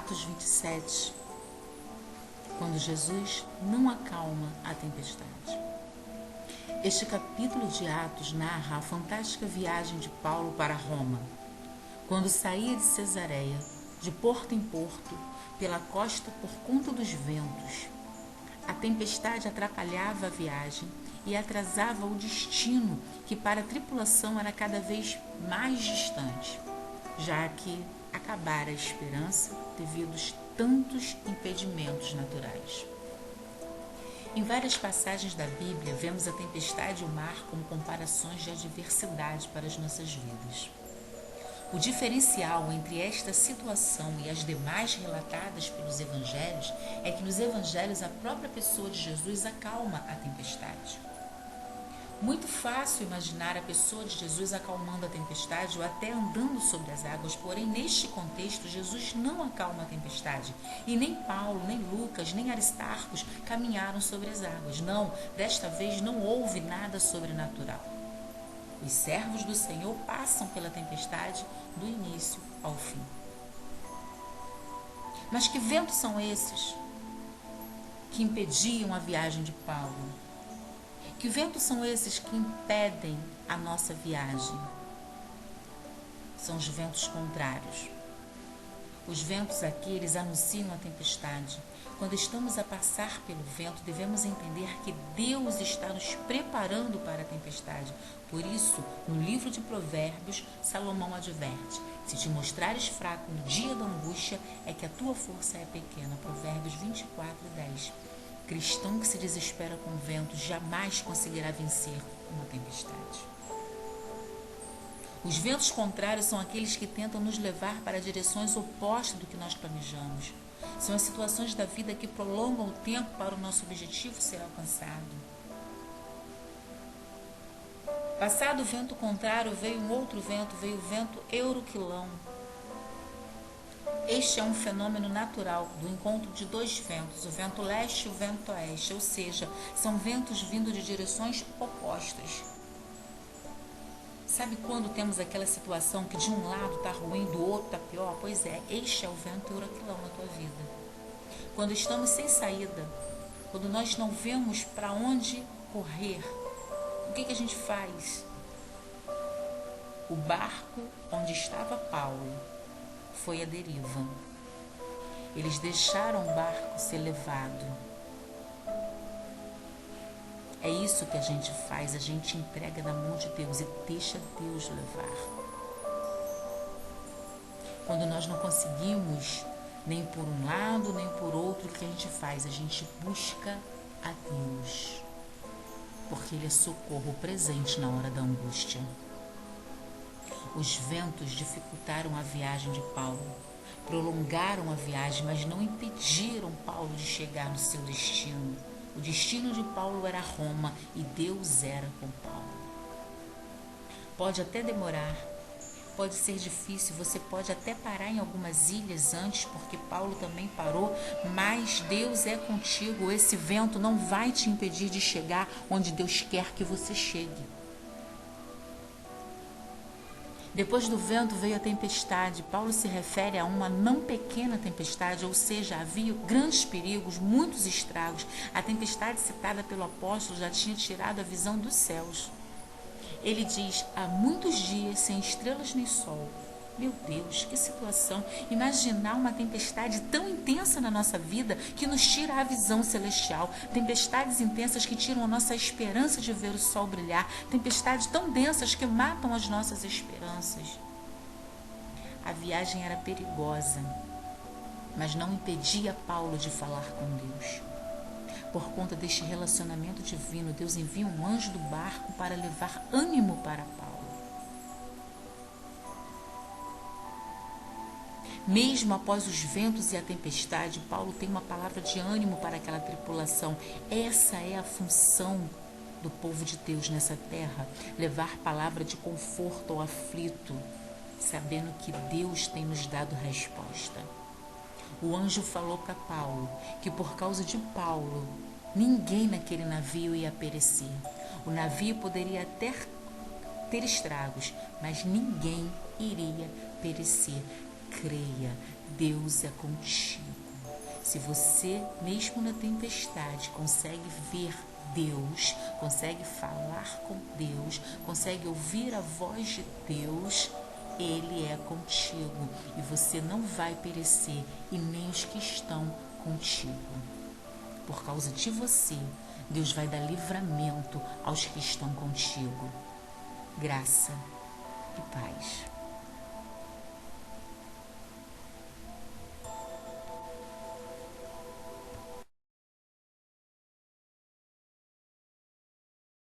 Atos 27, quando Jesus não acalma a tempestade. Este capítulo de Atos narra a fantástica viagem de Paulo para Roma, quando saía de Cesareia, de porto em porto, pela costa por conta dos ventos. A tempestade atrapalhava a viagem e atrasava o destino, que para a tripulação era cada vez mais distante, já que acabara a esperança devido a tantos impedimentos naturais. Em várias passagens da Bíblia, vemos a tempestade e o mar como comparações de adversidade para as nossas vidas. O diferencial entre esta situação e as demais relatadas pelos evangelhos é que nos evangelhos a própria pessoa de Jesus acalma a tempestade. Muito fácil imaginar a pessoa de Jesus acalmando a tempestade ou até andando sobre as águas, porém neste contexto Jesus não acalma a tempestade e nem Paulo, nem Lucas, nem Aristarcos caminharam sobre as águas. Não, desta vez não houve nada sobrenatural. Os servos do Senhor passam pela tempestade do início ao fim. Mas que ventos são esses que impediam a viagem de Paulo? Que ventos são esses que impedem a nossa viagem? São os ventos contrários. Os ventos aqui, eles anunciam a tempestade. Quando estamos a passar pelo vento, devemos entender que Deus está nos preparando para a tempestade. Por isso, no livro de Provérbios, Salomão adverte: se te mostrares fraco no dia da angústia, é que a tua força é pequena. Provérbios 24:10. Cristão que se desespera com o vento jamais conseguirá vencer uma tempestade. Os ventos contrários são aqueles que tentam nos levar para direções opostas do que nós planejamos. São as situações da vida que prolongam o tempo para o nosso objetivo ser alcançado. Passado o vento contrário, veio um outro vento, veio o vento euroquilão. Este é um fenômeno natural do encontro de dois ventos, o vento leste e o vento oeste, ou seja, são ventos vindo de direções opostas. Sabe quando temos aquela situação que de um lado está ruim, do outro está pior? Pois é, este é o vento euroquilão na tua vida. Quando estamos sem saída, quando nós não vemos para onde correr, o que a gente faz? O barco onde estava Paulo foi à deriva. Eles deixaram o barco ser levado. É isso que a gente faz, a gente entrega na mão de Deus e deixa Deus levar. Quando nós não conseguimos nem por um lado, nem por outro, o que a gente faz? A gente busca a Deus, porque Ele é socorro presente na hora da angústia. Os ventos dificultaram a viagem de Paulo, prolongaram a viagem, mas não impediram Paulo de chegar no seu destino. O destino de Paulo era Roma e Deus era com Paulo. Pode até demorar, pode ser difícil, você pode até parar em algumas ilhas antes, porque Paulo também parou, mas Deus é contigo. Esse vento não vai te impedir de chegar onde Deus quer que você chegue. Depois do vento veio a tempestade. Paulo se refere a uma não pequena tempestade, ou seja, havia grandes perigos, muitos estragos. A tempestade citada pelo apóstolo já tinha tirado a visão dos céus. Ele diz: há muitos dias sem estrelas nem sol. Meu Deus, que situação! Imaginar uma tempestade tão intensa na nossa vida que nos tira a visão celestial. Tempestades intensas que tiram a nossa esperança de ver o sol brilhar. Tempestades tão densas que matam as nossas esperanças. A viagem era perigosa, mas não impedia Paulo de falar com Deus. Por conta deste relacionamento divino, Deus envia um anjo do barco para levar ânimo para Paulo. Mesmo após os ventos e a tempestade, Paulo tem uma palavra de ânimo para aquela tripulação. Essa é a função do povo de Deus nessa terra, levar palavra de conforto ao aflito, sabendo que Deus tem nos dado resposta. O anjo falou para Paulo que por causa de Paulo, ninguém naquele navio ia perecer. O navio poderia até ter estragos, mas ninguém iria perecer. Creia, Deus é contigo. Se você, mesmo na tempestade, consegue ver Deus, consegue falar com Deus, consegue ouvir a voz de Deus, Ele é contigo e você não vai perecer e nem os que estão contigo. Por causa de você, Deus vai dar livramento aos que estão contigo. Graça